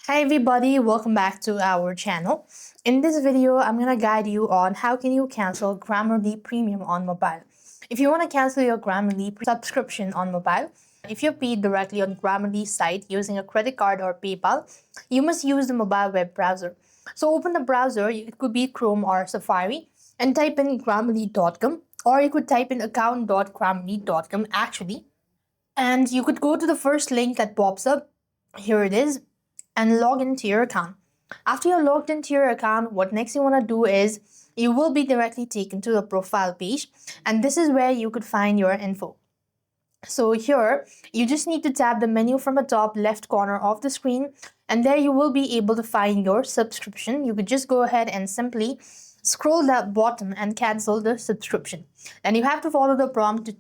Hi everybody, welcome back to our channel. In this video, I'm going to guide you on how can you cancel Grammarly Premium on mobile. If you want to cancel your Grammarly subscription on mobile, if you're paid directly on Grammarly site using a credit card or PayPal, you must use the mobile web browser. So open the browser, it could be Chrome or Safari, and type in grammarly.com, or you could type in account.grammarly.com actually. And you could go to the first link that pops up. Here it is, and log into your account. After you're logged into your account, what next you want to do is you will be directly taken to the profile page, and this is where you could find your info. So here, you just need to tap the menu from the top left corner of the screen, and there you will be able to find your subscription. You could just go ahead and simply scroll that bottom and cancel the subscription. And you have to follow the prompt to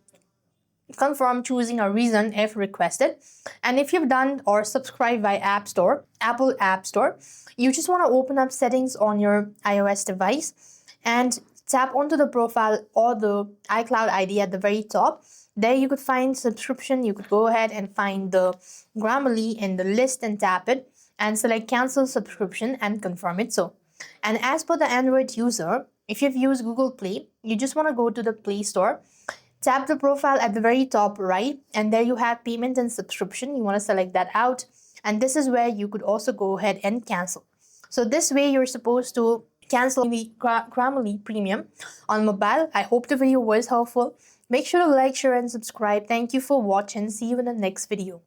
confirm, choosing a reason if requested. And if you've done or subscribed by Apple App Store, you just want to open up settings on your iOS device and tap onto the profile or the iCloud ID at the very top. There you could find subscription. You could go ahead and find the Grammarly in the list and tap it and select cancel subscription and confirm it so. And as per the Android user, if you've used Google Play, you just want to go to the Play Store. Tap the profile at the very top right, and there you have payment and subscription. You want to select that out, and this is where you could also go ahead and cancel. So this way you're supposed to cancel the Grammarly Premium on mobile. I hope the video was helpful. Make sure to like, share, and subscribe. Thank you for watching. See you in the next video.